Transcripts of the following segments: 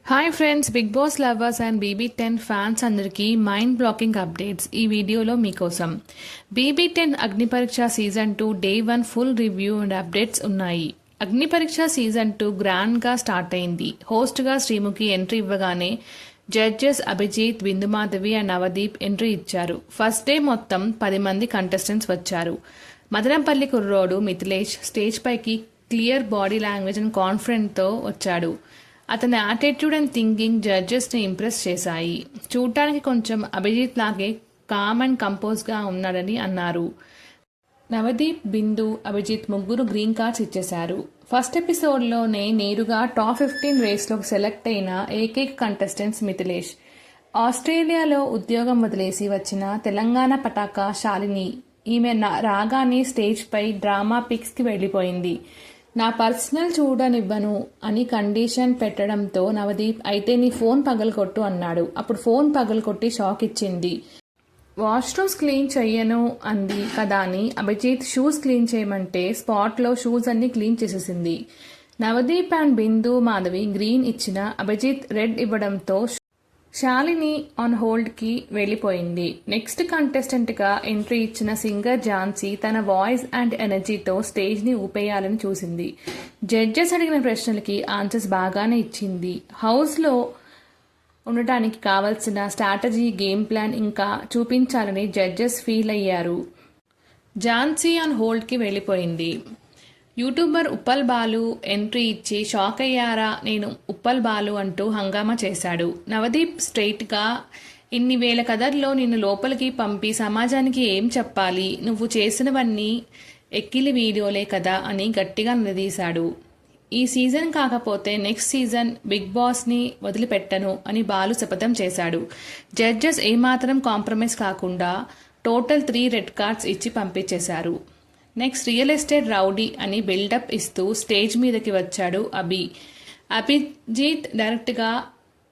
Hi friends, Bigg Boss lovers and BB10 fans అందరికీ mind blocking updates ఈ వీడియోలో మీకోసం. BB10 Agnipariksha season 2 day 1 full review and updates ఉన్నాయి. Agnipariksha season 2 గ్రాండ్గా start అయింది. హోస్ట్గా శ్రీముఖి ఎంట్రీ ఇవ్వగానే judges Abhijeet, Bindu Madhavi and Navdeep entry ఇచ్చారు. ఫస్ట్ డే మొత్తం 10 మంది కంటెస్టెంట్స్ వచ్చారు. మదనంపల్లి కుర్రోడు మిథిలేష్ స్టేజ్ పైకి క్లియర్ బాడీ లాంగ్వేజ్ అండ్ కాన్ఫిడెంట్తో వచ్చాడు. అతని యాటిట్యూడ్ అండ్ థింకింగ్ జడ్జెస్ని ఇంప్రెస్ చేశాయి. చూడటానికి కొంచెం అభిజిత్ లాగే కామ్ అండ్ కంపోజ్గా ఉన్నాడని అన్నారు. నవదీప్, బిందు, అభిజిత్ ముగ్గురు గ్రీన్ కార్డ్స్ ఇచ్చేశారు. ఫస్ట్ ఎపిసోడ్లోనే నేరుగా టాప్ 15 రేస్లోకి సెలెక్ట్ అయిన ఏకైక కంటెస్టెంట్స్ మిథిలేష్. ఆస్ట్రేలియాలో ఉద్యోగం వదిలేసి వచ్చిన తెలంగాణ పటాక శాలిని. ఈమె రాగానే స్టేజ్పై డ్రామా పిక్స్కి వెళ్ళిపోయింది. నా పర్సనల్ చూడనివ్వను అని కండిషన్ పెట్టడంతో నవదీప్ అయితే నీ ఫోన్ పగలకొట్టు అన్నాడు. అప్పుడు ఫోన్ పగలకొట్టి షాక్ ఇచ్చింది. వాష్రూమ్స్ క్లీన్ చెయ్యను అంది కదా అని అభిజిత్ షూస్ క్లీన్ చేయమంటే స్పాట్లో షూస్ అన్ని క్లీన్ చేసేసింది. Navdeep and Bindu Madhavi green ఇచ్చిన అభిజిత్ రెడ్ ఇవ్వడంతో శాలిని ఆన్ హోల్డ్కి వెళ్ళిపోయింది. నెక్స్ట్ కంటెస్టెంట్గా ఎంట్రీ ఇచ్చిన సింగర్ ఝాన్సీ తన వాయిస్ అండ్ ఎనర్జీతో స్టేజ్ని ఊపేయాలని చూసింది. జడ్జెస్ అడిగిన ప్రశ్నలకి ఆన్సర్స్ బాగానే ఇచ్చింది. హౌస్లో ఉండటానికి కావాల్సిన స్ట్రాటజీ, గేమ్ ప్లాన్ ఇంకా చూపించాలని జడ్జెస్ ఫీల్ అయ్యారు. ఝాన్సీ ఆన్ హోల్డ్కి వెళ్ళిపోయింది. యూట్యూబర్ ఉప్పల్ బాలు ఎంట్రీ ఇచ్చి షాక్ అయ్యారా నేను ఉప్పల్ బాలు అంటూ హంగామా చేశాడు. నవదీప్ స్ట్రైట్గా ఇన్ని వేల కథల్లో నిన్ను లోపలికి పంపి సమాజానికి ఏం చెప్పాలి, నువ్వు చేసినవన్నీ ఎక్కిలి వీడియోలే కదా అని గట్టిగా నిలదీశాడు. ఈ సీజన్ కాకపోతే నెక్స్ట్ సీజన్ బిగ్ బాస్ని వదిలిపెట్టను అని బాలు శపథం చేశాడు. జడ్జెస్ ఏమాత్రం కాంప్రమైజ్ కాకుండా టోటల్ 3 రెడ్ కార్డ్స్ ఇచ్చి పంపించేశారు. నెక్స్ట్ రియల్ ఎస్టేట్ రౌడీ అని బిల్డప్ ఇస్తూ స్టేజ్ మీదకి వచ్చాడు అభి. అభిజిత్ డైరెక్ట్గా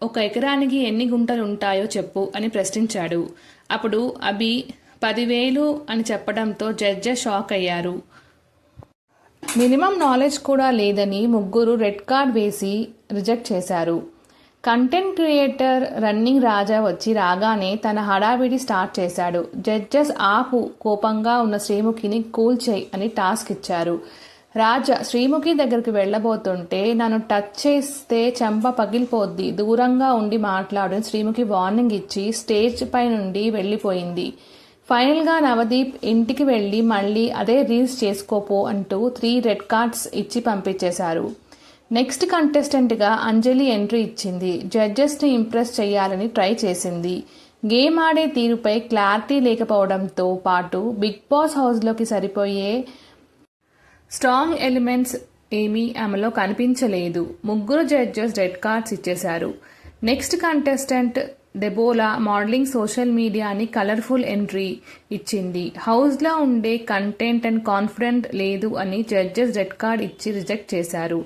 1 ఎకరానికి ఎన్ని గుంటలు ఉంటాయో చెప్పు అని ప్రశ్నించాడు. అప్పుడు అభి 10,000 అని చెప్పడంతో జడ్జెస్ షాక్ అయ్యారు. మినిమం నాలెడ్జ్ కూడా లేదని ముగ్గురు రెడ్ కార్డ్ వేసి రిజెక్ట్ చేశారు. కంటెంట్ క్రియేటర్ రన్నింగ్ రాజా వచ్చి రాగానే తన హడావిడి స్టార్ట్ చేశాడు. జడ్జెస్ ఆపు, కోపంగా ఉన్న శ్రీముఖిని కూల్ చేయి అని టాస్క్ ఇచ్చారు. రాజా శ్రీముఖి దగ్గరికి వెళ్ళబోతుంటే నన్ను టచ్ చేస్తే చెంప పగిలిపోద్ది, దూరంగా ఉండి మాట్లాడు శ్రీముఖి వార్నింగ్ ఇచ్చి స్టేజ్ పై నుండి వెళ్ళిపోయింది. ఫైనల్గా నవదీప్ ఇంటికి వెళ్ళి మళ్ళీ అదే రీల్స్ చేసుకోపో అంటూ 3 రెడ్ కార్డ్స్ ఇచ్చి పంపించేశారు. నెక్స్ట్ కంటెస్టెంట్గా అంజలి ఎంట్రీ ఇచ్చింది. జడ్జెస్ని ఇంప్రెస్ చేయాలని ట్రై చేసింది. గేమ్ ఆడే తీరుపై క్లారిటీ లేకపోవడంతో పాటు బిగ్ బాస్ హౌస్లోకి సరిపోయే స్ట్రాంగ్ ఎలిమెంట్స్ ఏమీ ఆమెలో కనిపించలేదు. ముగ్గురు జడ్జెస్ రెడ్ కార్డ్స్ ఇచ్చేశారు. నెక్స్ట్ కంటెస్టెంట్ డెబోలా మోడలింగ్ సోషల్ మీడియాని కలర్ఫుల్ ఎంట్రీ ఇచ్చింది. హౌస్లో ఉండే కంటెంట్ అండ్ కాన్ఫిడెంట్ లేదు అని జడ్జెస్ రెడ్ కార్డ్ ఇచ్చి రిజెక్ట్ చేశారు.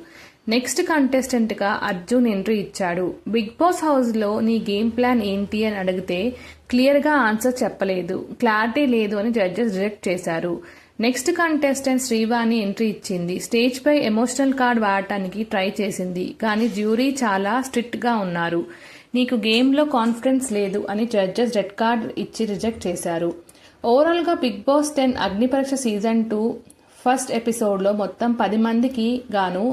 నెక్స్ట్ కంటెస్టెంట్గా అర్జున్ ఎంట్రీ ఇచ్చాడు. బిగ్ బాస్ హౌస్లో నీ గేమ్ ప్లాన్ ఏంటి అని అడిగితే క్లియర్గా ఆన్సర్ చెప్పలేదు, క్లారిటీ లేదు అని జడ్జెస్ రిజెక్ట్ చేశారు. నెక్స్ట్ కంటెస్టెంట్ శ్రీవాణి ఎంట్రీ ఇచ్చింది. స్టేజ్పై ఎమోషనల్ కార్డ్ వాడటానికి ట్రై చేసింది, కానీ జ్యూరీ చాలా స్ట్రిక్ట్గా ఉన్నారు. నీకు గేమ్లో కాన్ఫిడెన్స్ లేదు అని జడ్జెస్ రెడ్ కార్డ్ ఇచ్చి రిజెక్ట్ చేశారు. ఓవరాల్గా బిగ్ బాస్ 10 అగ్నిపరీక్ష సీజన్ 2 ఫస్ట్ ఎపిసోడ్లో మొత్తం 10 మందికి గాను